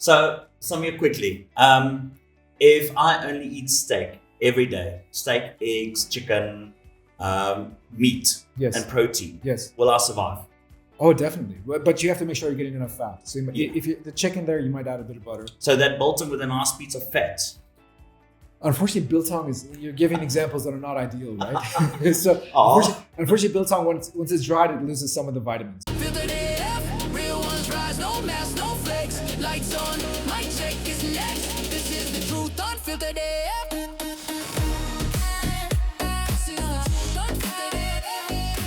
So, Samir, quickly, if I only eat steak every day, steak, eggs, chicken, meat, Yes. and protein, Yes. will I survive? Oh, definitely. But you have to make sure you're getting enough fat. So Yeah. if you the chicken there, you might add a bit of butter. So that Bolton with a nice piece of fat. Unfortunately, biltong you're giving examples that are not ideal, right? So Aw. unfortunately, biltong once it's dried, it loses some of the vitamins. Unfiltered AF, real ones rise, no mask, no flakes. Lights on, mic check is next. This is the truth, unfiltered AF. This is the truth, unfiltered AF.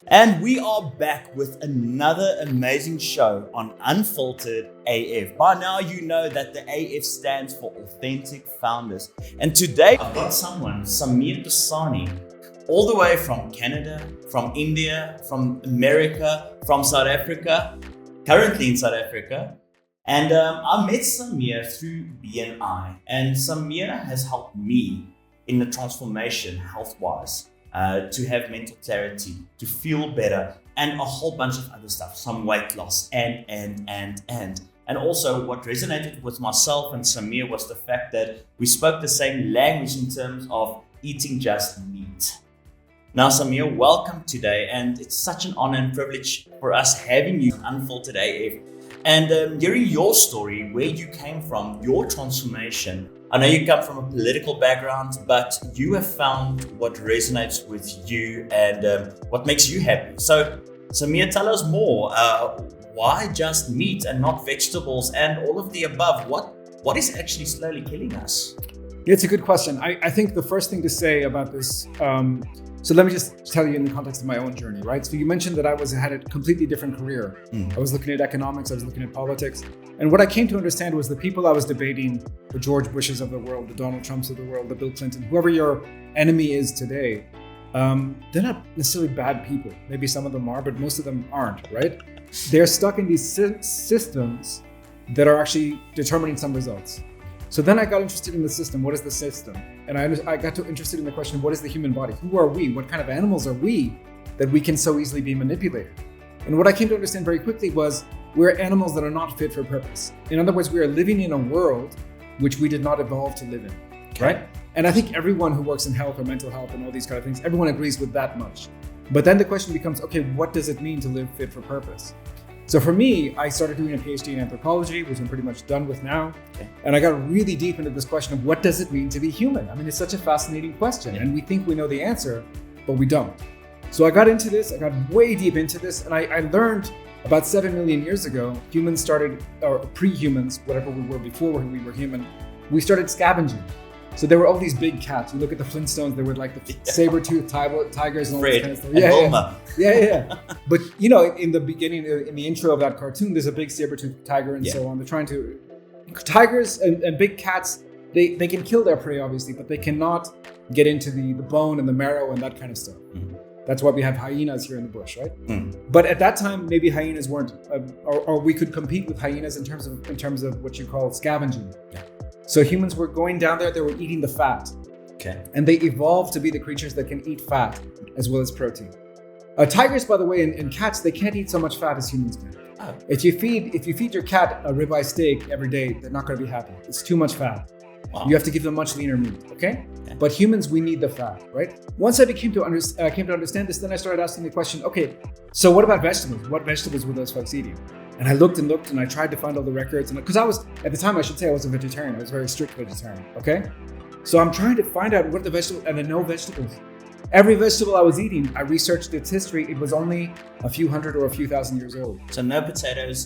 And we are back with another amazing show on Unfiltered AF. By now, you know that the AF stands for Authentic Founders. And today, I've got someone, Sameer Dossani, all the way from Canada, from India, from America, from South Africa, currently in South Africa. And I met Sameer through BNI. And Sameer has helped me in the transformation health-wise. To have mental clarity, to feel better, and a whole bunch of other stuff, some weight loss, and. And also what resonated with myself and Sameer was the fact that we spoke the same language in terms of eating just meat. Now, Sameer, welcome today, and it's such an honor and privilege for us having you on Unfiltered AF. And hearing your story, where you came from, your transformation. I know you come from a political background, but you have found what resonates with you and what makes you happy. So, Sameer, tell us more. Why just meat and not vegetables and all of the above? What is actually slowly killing us? It's a good question. I think the first thing to say about this, so let me just tell you in the context of my own journey, right? So you mentioned that I had a completely different career. I was looking at economics, I was looking at politics. And what I came to understand was the people I was debating, the George Bushes of the world, the Donald Trumps of the world, the Bill Clinton, whoever your enemy is today, they're not necessarily bad people. Maybe some of them are, but most of them aren't, right? They're stuck in these systems that are actually determining some results. So then I got interested in the system. What is the system? And I got interested in the question, what is the human body? Who are we? What kind of animals are we that we can so easily be manipulated? And what I came to understand very quickly was we're animals that are not fit for purpose. In other words, we are living in a world which we did not evolve to live in, right? And I think everyone who works in health or mental health and all these kind of things, everyone agrees with that much. But then the question becomes, okay, what does it mean to live fit for purpose? So for me, I started doing a PhD in anthropology, which I'm pretty much done with now. And I got really deep into this question of what does it mean to be human? I mean, it's such a fascinating question and we think we know the answer, but we don't. So I got into this, I got way deep into this, and I learned about 7 million years ago, humans started, or pre-humans, whatever we were before we were human, we started scavenging. So there were all these big cats. You look at the Flintstones, they were like the saber-toothed tigers and all this kind of stuff. Yeah. But you know, in the beginning, in the intro of that cartoon, there's a big saber-toothed tiger and so on. They're trying to, tigers and big cats, they can kill their prey obviously, but they cannot get into the bone and the marrow and that kind of stuff. That's why we have hyenas here in the bush, right? But at that time, maybe hyenas weren't, or we could compete with hyenas in terms of what you call scavenging. So humans were going down there, they were eating the fat. And they evolved to be the creatures that can eat fat as well as protein. Tigers, by the way, and cats, they can't eat so much fat as humans can. If you feed your cat a ribeye steak every day, they're not going to be happy. It's too much fat. You have to give them much leaner meat, okay? But humans, we need the fat, right? Once I came to understand this, then I started asking the question, okay, so what about vegetables? What vegetables were those folks eating? And I looked and I tried to find all the records. And because I was, at the time, I should say I was a vegetarian. I was a very strict vegetarian, okay? So I'm trying to find out what the vegetables, and I know vegetables. Every vegetable I was eating, I researched its history. It was only a few hundred or a few thousand years old. So no potatoes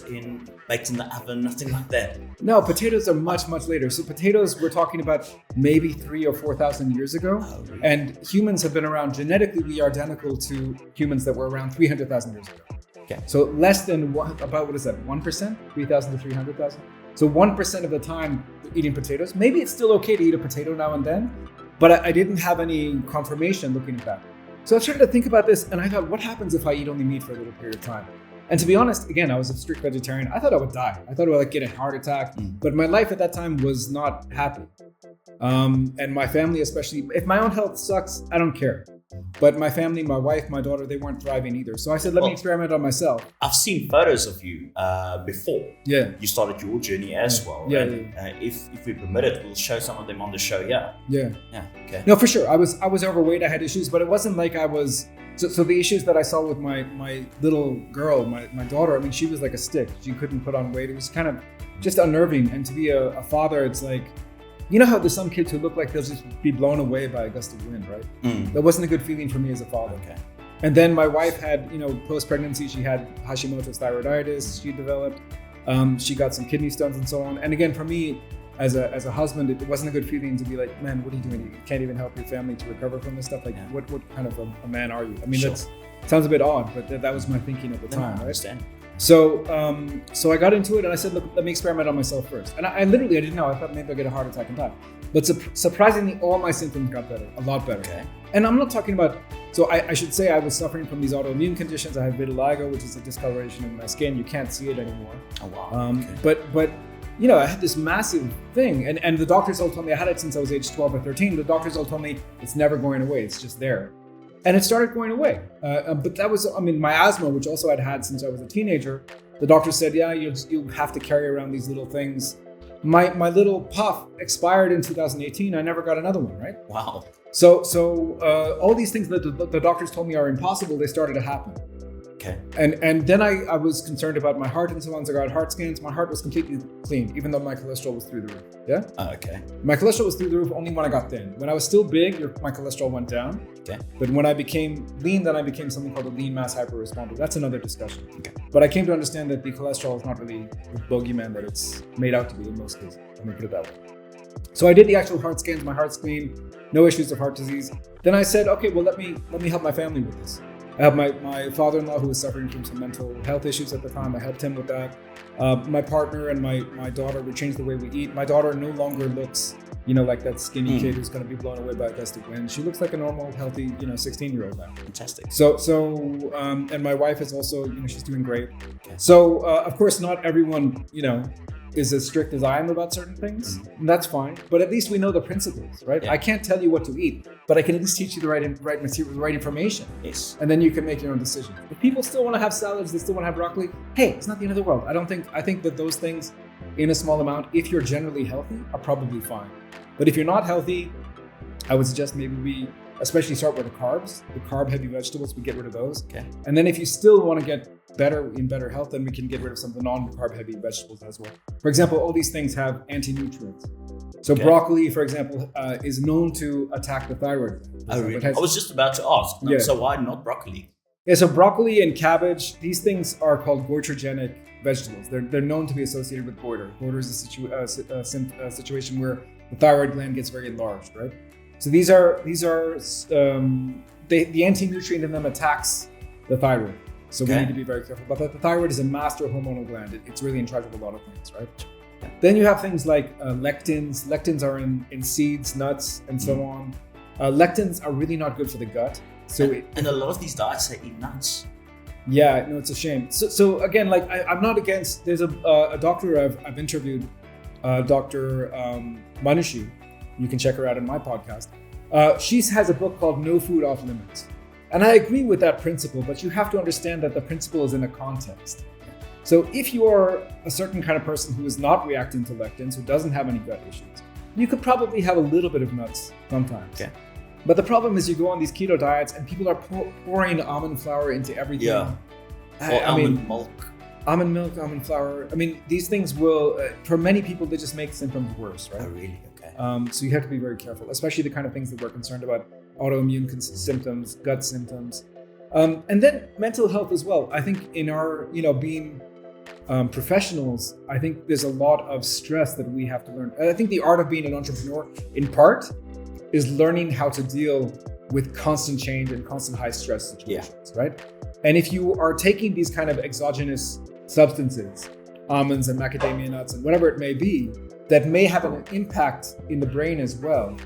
baked in the oven, nothing like that? No, potatoes are much, much later. So potatoes, we're talking about maybe 3,000 or 4,000 years ago. Oh, really? And humans have been around, genetically, we are identical to humans that were around 300,000 years ago. So less than, about what is that, 1%? 3,000 to 300,000? So 1% of the time eating potatoes. Maybe it's still okay to eat a potato now and then, but I didn't have any confirmation looking at that. So I started to think about this and I thought, what happens if I eat only meat for a little period of time? And to be honest, again, I was a strict vegetarian. I thought I would die. I thought I would get a heart attack, but my life at that time was not happy. And my family especially, if my own health sucks, I don't care. But my family, my wife, my daughter, they weren't thriving either. So I said, let me experiment on myself. I've seen photos of you before. Yeah. You started your journey as well. Yeah. And, if we permit it, we'll show some of them on the show. Yeah. Yeah. Yeah. Okay. No, for sure. I was overweight. I had issues, but it wasn't like I was. So the issues that I saw with my little girl, my daughter, I mean, she was like a stick. She couldn't put on weight. It was kind of just unnerving. And to be a father, it's like, you know how there's some kids who look like they'll just be blown away by a gust of wind, right? That wasn't a good feeling for me as a father. Okay. And then my wife had, post-pregnancy, she had Hashimoto's thyroiditis. She developed. She got some kidney stones and so on. And again, for me, as a husband, it wasn't a good feeling to be like, man, what are you doing? You can't even help your family to recover from this stuff. Like, what kind of a man are you? I mean, that sounds a bit odd, but that was my thinking at the time. I understand. So I got into it and I said, look, let me experiment on myself first. And I literally didn't know. I thought maybe I'd get a heart attack and die. But surprisingly, all my symptoms got better, a lot better. Okay. And I'm not talking about, so I should say I was suffering from these autoimmune conditions. I had vitiligo, which is a discoloration in my skin. You can't see it anymore. Oh, wow. But I had this massive thing. And the doctors all told me, I had it since I was age 12 or 13. The doctors all told me it's never going away. It's just there. And it started going away. But that was, my asthma, which also I'd had since I was a teenager. The doctor said, yeah, you'll have to carry around these little things. My little puff expired in 2018. I never got another one, right? Wow. So all these things that the doctors told me are impossible, they started to happen. Okay. And then I was concerned about my heart and so on. So I got heart scans. My heart was completely clean, even though my cholesterol was through the roof. Yeah? Okay. My cholesterol was through the roof only when I got thin. When I was still big, my cholesterol went down. Okay. But when I became lean, then I became something called a lean mass hyperresponder. That's another discussion. Okay. But I came to understand that the cholesterol is not really the bogeyman that it's made out to be in most cases. Let me put it that way. So I did the actual heart scans. My heart's clean, no issues of heart disease. Then I said, okay, well, let me help my family with this. I have my father-in-law who was suffering from some mental health issues at the time. I helped him with that. My partner and my daughter, we changed the way we eat. My daughter no longer looks, like that skinny kid who's going to be blown away by a gust of wind. She looks like a normal, healthy, 16-year-old now. Fantastic. So and my wife is also, she's doing great. Okay. So of course, not everyone, is as strict as I am about certain things. And that's fine. But at least we know the principles, right? Yeah. I can't tell you what to eat, but I can at least teach you the right material, the right information. Yes. And then you can make your own decision. If people still want to have salads, they still want to have broccoli, hey, it's not the end of the world. I think that those things in a small amount, if you're generally healthy, are probably fine. But if you're not healthy, I would suggest maybe we especially start with the carbs, the carb-heavy vegetables, we get rid of those. Okay. And then if you still want to get better health, then we can get rid of some of the non-carb-heavy vegetables as well. For example, all these things have anti-nutrients. So broccoli, for example, is known to attack the thyroid. Oh, really? I was just about to ask. Yeah. So why not broccoli? Yeah, so broccoli and cabbage, these things are called goitrogenic vegetables. They're known to be associated with goiter. Goiter is a situation where the thyroid gland gets very enlarged, right? So these are the anti-nutrient in them attacks the thyroid. So we need to be very careful. But the thyroid is a master hormonal gland. It's really in charge of a lot of things, right? Yeah. Then you have things like lectins. Lectins are in seeds, nuts, and so on. Lectins are really not good for the gut. And a lot of these diets, they eat nuts. Yeah, no, it's a shame. So again, like I'm not against. There's a doctor I've interviewed, Dr. Manushi. You can check her out in my podcast. She has a book called No Food Off Limits. And I agree with that principle, but you have to understand that the principle is in a context. So if you are a certain kind of person who is not reacting to lectins, who doesn't have any gut issues, you could probably have a little bit of nuts sometimes. Okay. But the problem is you go on these keto diets and people are pouring almond flour into everything. Yeah. Or almond milk. Almond milk, almond flour. I mean, these things will, for many people, they just make symptoms worse, right? Oh, really? Okay. So you have to be very careful, especially the kind of things that we're concerned about, autoimmune symptoms, gut symptoms. And then mental health as well. I think in our, being professionals, I think there's a lot of stress that we have to learn. And I think the art of being an entrepreneur, in part, is learning how to deal with constant change and constant high stress situations, right? And if you are taking these kind of exogenous substances, almonds and macadamia nuts and whatever it may be, that may have an impact in the brain as well,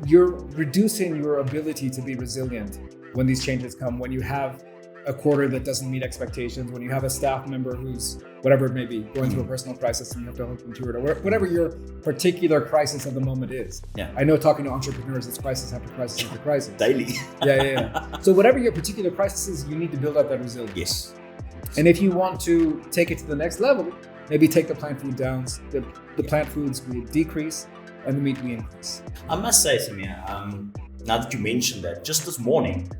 you're reducing your ability to be resilient when these changes come, when you have a quarter that doesn't meet expectations, when you have a staff member who's, whatever it may be, going through a personal crisis and you have to help them through it, or whatever your particular crisis of the moment is. Yeah. I know talking to entrepreneurs, it's crisis after crisis after crisis. Daily. Yeah. So whatever your particular crisis is, you need to build up that resilience. Yes. And if you want to take it to the next level, maybe take the plant food downs, the plant foods we decrease and the meat we increase. I must say, Sameer, now that you mentioned that, just this morning,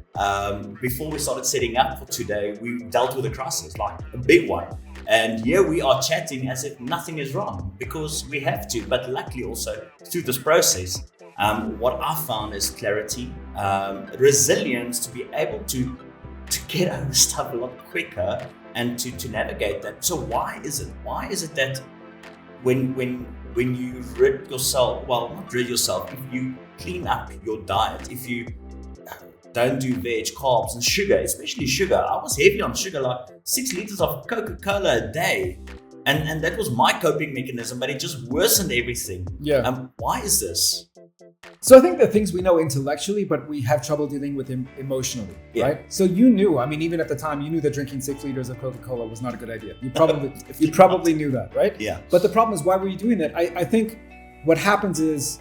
before we started setting up for today, we dealt with a crisis, like a big one. And here we are chatting as if nothing is wrong, because we have to. But luckily also, through this process, what I found is clarity, resilience to be able to get over stuff a lot quicker and to navigate that. So why is it that when you rid yourself, well, not rid yourself, if you clean up your diet, if you don't do veg, carbs and sugar, especially sugar. I was heavy on sugar, like 6 liters of Coca-Cola a day. And that was my coping mechanism, but it just worsened everything. Yeah. Why is this? So I think the things we know intellectually, but we have trouble dealing with them emotionally, right? So you knew, I mean, even at the time, you knew that drinking 6 liters of Coca-Cola was not a good idea. You probably knew that, right? Yeah. But the problem is, why were you doing that? I think what happens is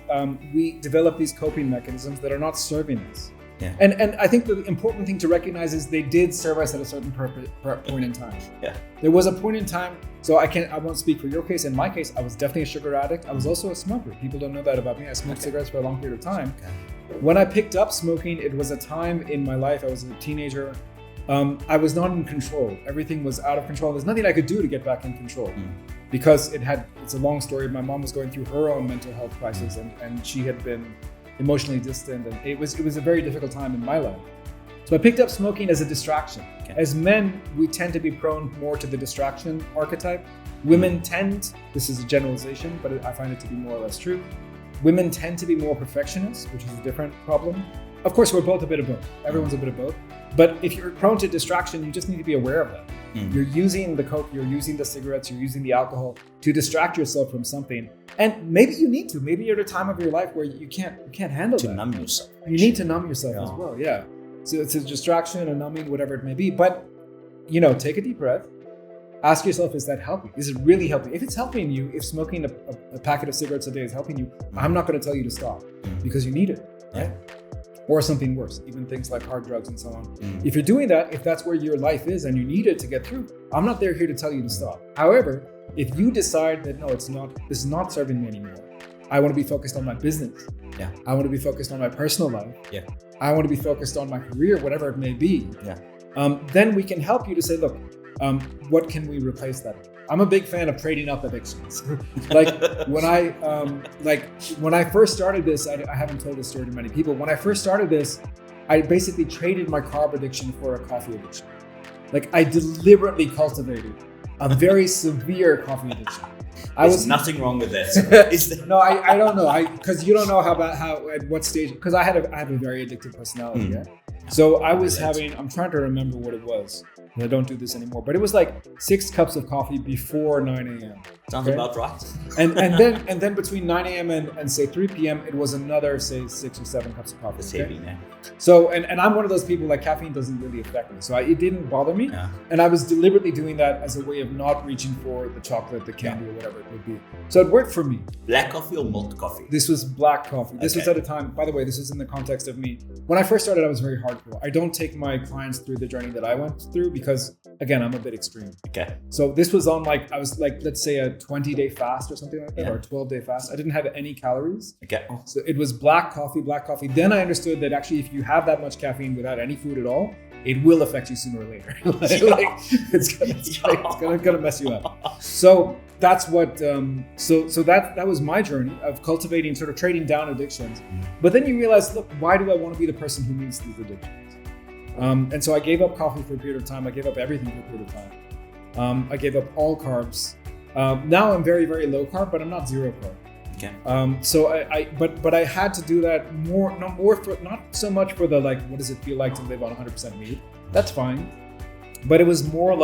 we develop these coping mechanisms that are not serving us. Yeah. And I think the important thing to recognize is they did serve us at a certain point in time. Yeah. There was a point in time, so I won't speak for your case. In my case, I was definitely a sugar addict. I was also a smoker. People don't know that about me. I smoked cigarettes for a long period of time. Okay. When I picked up smoking, it was a time in my life, I was a teenager. I was not in control. Everything was out of control. There's nothing I could do to get back in control. Because it's a long story. My mom was going through her own mental health crisis and she had been emotionally distant, and it was a very difficult time in my life. So I picked up smoking as a distraction. Okay. As men, we tend to be prone more to the distraction archetype. Women tend, this is a generalization, but I find it to be more or less true. Women tend to be more perfectionists, which is a different problem. Of course, we're both a bit of both. Everyone's a bit of both. But if you're prone to distraction, you just need to be aware of that. You're using the Coke, you're using the cigarettes, you're using the alcohol to distract yourself from something. And maybe you need to. Maybe you're at a time of your life where you can't handle that. To numb yourself. You need to numb yourself as well, yeah. So it's a distraction, a numbing, whatever it may be. But, take a deep breath. Ask yourself, is that helping? Is it really helping? If it's helping you, if smoking a packet of cigarettes a day is helping you, I'm not going to tell you to stop because you need it, right? Or something worse, even things like hard drugs and so on. If you're doing that, if that's where your life is and you need it to get through, I'm not here to tell you to stop. However, if you decide that, no, this is not serving me anymore. I want to be focused on my business. Yeah. I want to be focused on my personal life. Yeah. I want to be focused on my career, whatever it may be. Yeah. Then we can help you to say, look, what can we replace that with? I'm a big fan of trading up addictions. when I first started this, I haven't told this story to many people. When I first started this, I basically traded my carb addiction for a coffee addiction. I deliberately cultivated a very severe coffee addiction. There's nothing wrong with that. No, I don't know. Because you don't know at what stage. Because I have a very addictive personality. Yeah. So I was I'm trying to remember what it was. I don't do this anymore, but it was like 6 cups of coffee before 9 a.m. Sounds about right. and then between 9 a.m. and say 3 p.m. it was another, say, 6 or 7 cups of coffee. It's heavy, man. So and I'm one of those people, caffeine doesn't really affect me, so it didn't bother me. Yeah. And I was deliberately doing that as a way of not reaching for the chocolate, the candy, or whatever it would be. So it worked for me. Black coffee or milk coffee? This was black coffee. This was at a time, by the way, this is in the context of me. When I first started, I was very hardcore. I don't take my clients through the journey that I went through because, again, I'm a bit extreme. Okay. So this was on I was let's say a 20-day fast or something like that, or a 12-day fast. I didn't have any calories. Okay. So it was black coffee. Then I understood that actually if you have that much caffeine without any food at all, it will affect you sooner or later. It's gonna mess you up. So that's what, so that was my journey of cultivating, sort of trading down addictions. But then you realize, look, why do I want to be the person who needs these addictions? And so I gave up coffee for a period of time. I gave up everything for a period of time. I gave up all carbs. Now I'm very, very low carb, but I'm not zero carb. Okay. So but I had to do that not so much for the what does it feel like to live on 100% meat? That's fine. But it was more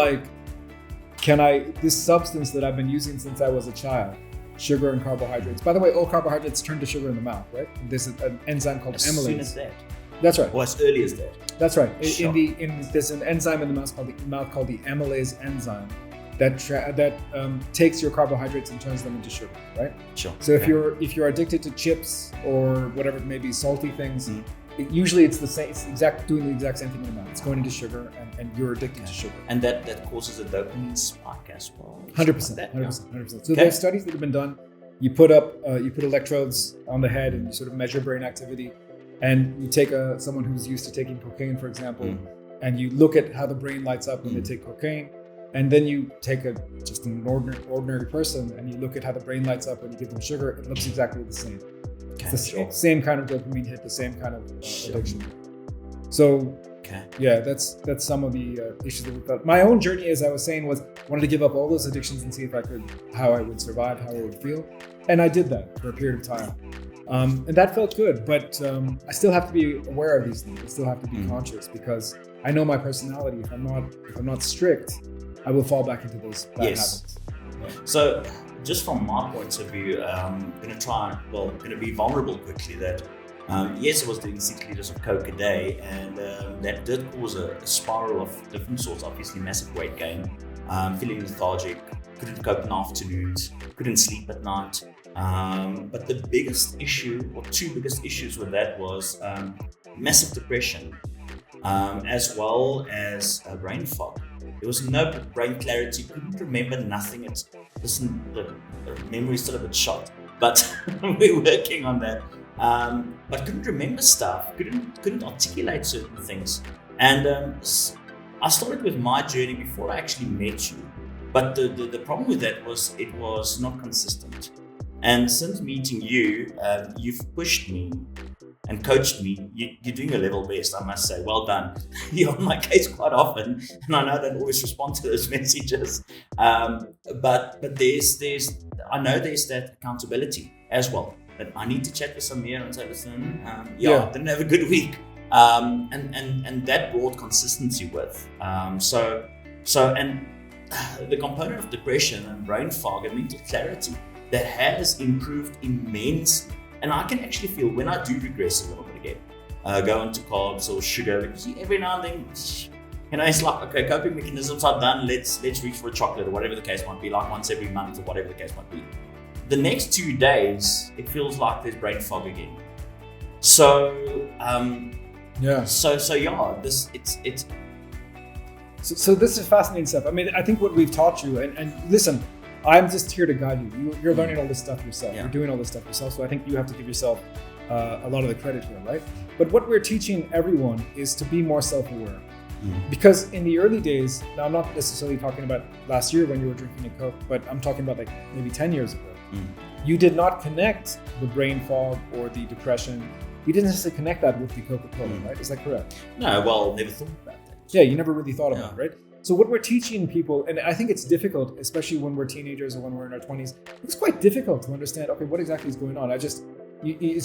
this substance that I've been using since I was a child, sugar and carbohydrates. By the way, all carbohydrates turn to sugar in the mouth, right? There's an enzyme called amylase. As soon as that. That's right. Or as early as that. That's right. Sure. There's an enzyme in the mouth called the amylase enzyme that takes your carbohydrates and turns them into sugar, right? Sure. So if you're addicted to chips or whatever it may be, salty things, usually it's the same. It's doing the exact same thing in the mouth. It's going into sugar, and you're addicted to sugar. And that causes a dopamine spike as well. 100%. 100%. So there's studies that have been done. You put electrodes on the head and you sort of measure brain activity, and you take someone who's used to taking cocaine, for example, and you look at how the brain lights up when they take cocaine, and then you take just an ordinary person and you look at how the brain lights up when you give them sugar. It looks exactly the same. It's the same kind of dopamine hit, the same kind of addiction. So yeah, that's some of the issues that we felt. My own journey, as I was saying, was wanted to give up all those addictions and see if how I would survive, how I would feel, and I did that for a period of time, and that felt good. But I still have to be aware of these things. I still have to be conscious, because I know my personality. If I'm not strict, I will fall back into those bad habits. So, just from my point of view, I'm going to be vulnerable quickly that, yes, I was doing 6 liters of Coke a day, and that did cause a spiral of different sorts, obviously massive weight gain, feeling lethargic, couldn't cope in afternoons, couldn't sleep at night. But the biggest issue, or two biggest issues with that, was massive depression, as well as brain fog. There was no brain clarity, couldn't remember nothing. The memory is still a bit shot, but we're working on that. But couldn't remember stuff, couldn't articulate certain things. And I started with my journey before I actually met you. But the problem with that was it was not consistent. And since meeting you, you've pushed me and coached me. You're doing your level best, I must say. Well done. You're on my case quite often, and I know I don't always respond to those messages. But I know there's that accountability as well. But I need to chat with Sameer and say, listen, I didn't have a good week, and that brought consistency with. So the component of depression and brain fog and mental clarity that has improved immensely. And I can actually feel when I do regress a little bit again, go into carbs or sugar, because every now and then, it's like, okay, coping mechanisms are done. Let's reach for a chocolate or whatever the case might be, like once every month or whatever the case might be. The next 2 days, it feels like there's brain fog again. So So this is fascinating stuff. I mean, I think what we've taught you, and listen, I'm just here to guide you. You're learning all this stuff yourself. You're doing all this stuff yourself. So I think you have to give yourself a lot of the credit here, right? But what we're teaching everyone is to be more self-aware. Because in the early days, now I'm not necessarily talking about last year when you were drinking a Coke, but I'm talking about like maybe 10 years ago. You did not connect the brain fog or the depression. You didn't necessarily connect that with the Coca-Cola, right? Is that correct? No, well, never thought about that. Yeah, you never really thought about it, right? So what we're teaching people, and I think it's difficult, especially when we're teenagers or when we're in our 20s, it's quite difficult to understand, okay, what exactly is going on? It's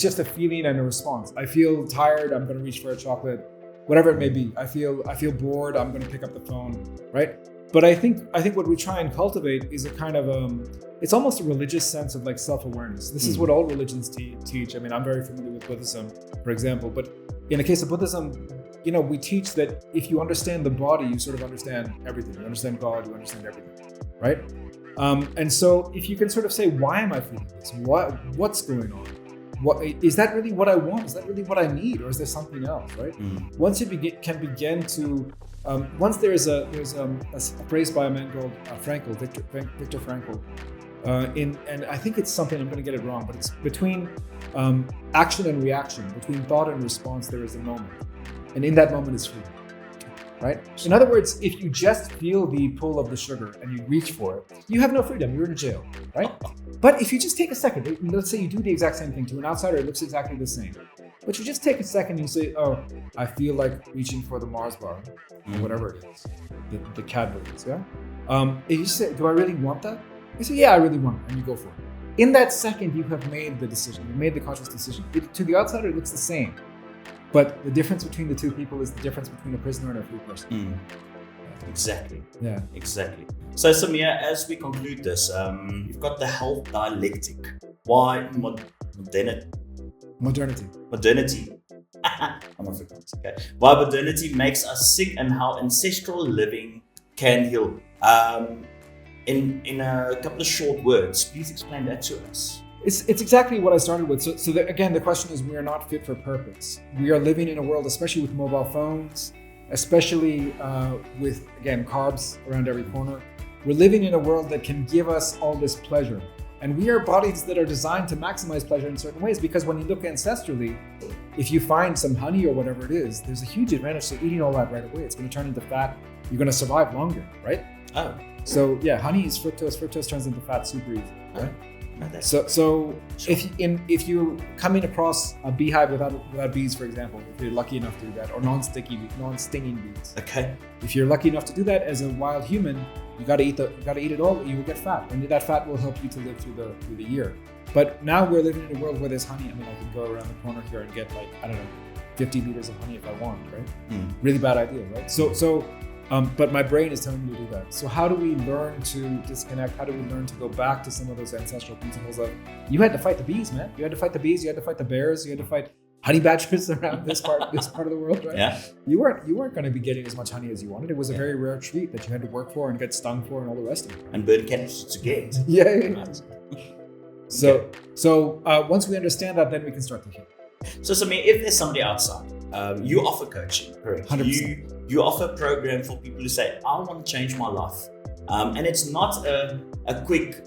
just a feeling and a response. I feel tired, I'm going to reach for a chocolate, whatever it may be. I feel bored, I'm going to pick up the phone, right? But I think what we try and cultivate is a kind of, it's almost a religious sense of like self-awareness. This is what all religions teach. I mean, I'm very familiar with Buddhism, for example, but in the case of Buddhism, we teach that if you understand the body, you sort of understand everything. You understand God, you understand everything, right? And so if you can sort of say, why am I feeling this? What's going on? Is that really what I want? Is that really what I need? Or is there something else, right? Once you can begin to, once there's a phrase by a man called Viktor Frankl, and I think it's something, I'm going to get it wrong, but it's between action and reaction, between thought and response, there is a moment. And in that moment is freedom, right? In other words, if you just feel the pull of the sugar and you reach for it, you have no freedom, you're in jail, right? But if you just take a second, let's say you do the exact same thing. To an outsider, it looks exactly the same. But you just take a second and you say, oh, I feel like reaching for the Mars bar, or whatever it is, the Cadbury's, yeah? If you say, do I really want that? You say, yeah, I really want it, and you go for it. In that second, you have made the decision, you made the conscious decision. To the outsider, it looks the same. But the difference between the two people is the difference between a prisoner and a free person. Exactly. Yeah. Exactly. So Sameer, as we conclude this, you've got the health dialectic. Why modernity? I'm Afrikaans, okay. Why modernity makes us sick and how ancestral living can heal. In a couple of short words, please explain that to us. It's exactly what I started with. So again, the question is, we are not fit for purpose. We are living in a world, especially with mobile phones, especially with, again, carbs around every corner. We're living in a world that can give us all this pleasure. And we are bodies that are designed to maximize pleasure in certain ways, because when you look ancestrally, if you find some honey or whatever it is, there's a huge advantage to eating all that right away. It's going to turn into fat. You're going to survive longer, right? Oh. So yeah, honey is fructose. Fructose turns into fat super easy, right? So Sure. if you're coming across a beehive without bees, for example, if you're lucky enough to do that, or non-stinging bees. Okay. If you're lucky enough to do that as a wild human, you got to eat it all. You will get fat, and that fat will help you to live through the year. But now we're living in a world where there's honey. I mean, I can go around the corner here and get 50 liters of honey if I want, right? Really bad idea, right? But my brain is telling me to do that. So how do we learn to disconnect? How do we learn to go back to some of those ancestral principles of, you had to fight the bees, man. You had to fight the bees. You had to fight the bears. You had to fight honey badgers around this part of the world, right? Yeah. You weren't going to be getting as much honey as you wanted. It was a very rare treat that you had to work for and get stung for and all the rest of it. Right? And bird cannons to get. Yeah. So once we understand that, then we can start to heal. So Sameer, if there's somebody outside, you offer coaching, correct? 100%. You offer a program for people who say, I want to change my life. And it's not a quick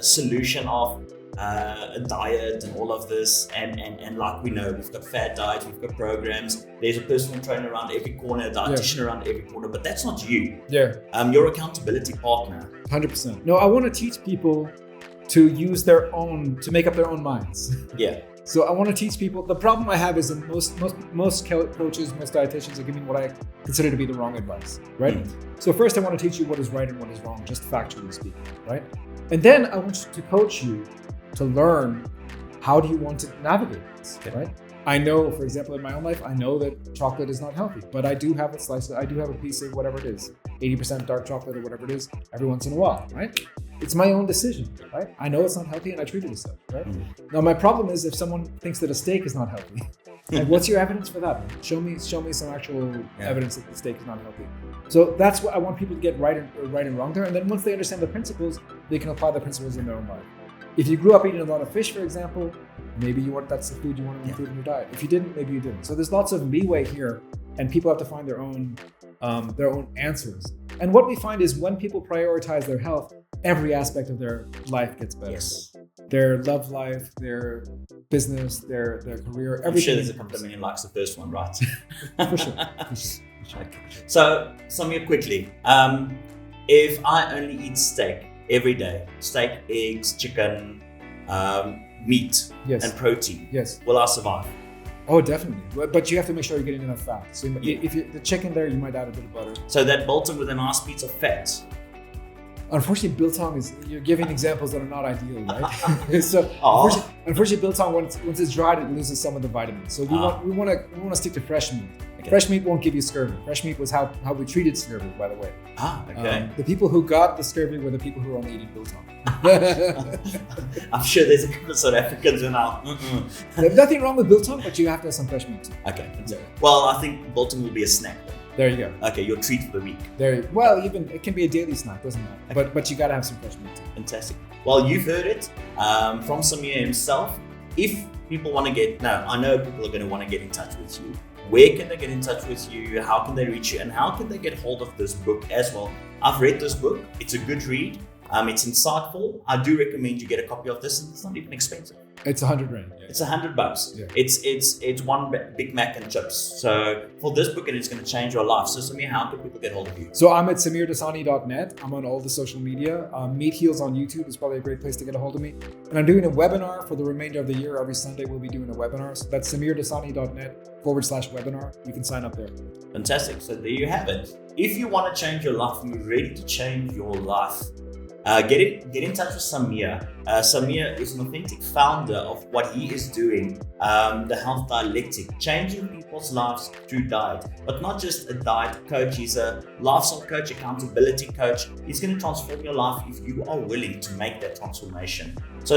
solution of a diet and all of this. And like we know, we've got fad diets, we've got programs. There's a personal trainer around every corner, a dietitian around every corner, but that's not you. Yeah. Your accountability partner. 100%. No, I want to teach people to to make up their own minds. Yeah. So I want to teach people. The problem I have is that most coaches, most dietitians are giving what I consider to be the wrong advice, right? So first I want to teach you what is right and what is wrong, just factually speaking, right? And then I want to coach you to learn how do you want to navigate this, right? I know, for example, in my own life, I know that chocolate is not healthy, but I do have a piece of whatever it is, 80% dark chocolate or whatever it is, every once in a while, right? It's my own decision, right? I know it's not healthy and I treat it as such, right? Now, my problem is if someone thinks that a steak is not healthy, like, what's your evidence for that? Man? Show me some actual evidence that the steak is not healthy. So that's what I want people to get right and wrong there. And then once they understand the principles, they can apply the principles in their own life. If you grew up eating a lot of fish, for example, maybe that's the food you want to include in your diet. If you didn't, maybe you didn't. So there's lots of leeway here, and people have to find their own answers. And what we find is when people prioritize their health, every aspect of their life gets better. Yes. Their love life, their business, their career, everything. I'm sure there's a couple of million likes the first one, right? For sure. Okay. So, Sameer, quickly, if I only eat steak every day, steak, eggs, chicken, meat, and protein, will I survive? Oh, definitely. But you have to make sure you're getting enough fat. So if the chicken there, you might add a bit of butter. So that biltong with a nice piece of fat. Unfortunately, biltong you're giving examples that are not ideal, right? So unfortunately, biltong once it's dried, it loses some of the vitamins. So we want to stick to fresh meat. Okay. Fresh meat won't give you scurvy. Fresh meat was how we treated scurvy, by the way. Okay. The people who got the scurvy were the people who were only eating biltong. I'm sure there's a couple of South Africans who now. There's nothing wrong with biltong, but you have to have some fresh meat too. Okay. Well, I think biltong will be a snack. There you go. Okay, your treat for the week. Even it can be a daily snack, doesn't matter. Okay. But you gotta have some fresh meat too. Fantastic. Well, you've heard it from Sameer himself. If people want to I know people are going to want to get in touch with you. Where can they get in touch with you? How can they reach you? And how can they get hold of this book as well? I've read this book. It's a good read. It's insightful. I do recommend you get a copy of this, and it's not even expensive. It's 100 rand. Yeah. It's $100. Yeah. It's one Big Mac and chips. So for this book, and it's going to change your life. So Sameer, how can people get hold of you? So I'm at sameerdossani.net. I'm on all the social media. Meat Heals on YouTube is probably a great place to get a hold of me. And I'm doing a webinar for the remainder of the year. Every Sunday we'll be doing a webinar. So that's sameerdossani.net/webinar. You can sign up there. Fantastic. So there you have it. If you want to change your life and you're ready to change your life, get in touch with Sameer. Sameer is an authentic founder of what he is doing, the health dialectic, changing people's lives through diet. But not just a diet coach, he's a lifestyle coach, accountability coach. He's going to transform your life if you are willing to make that transformation. So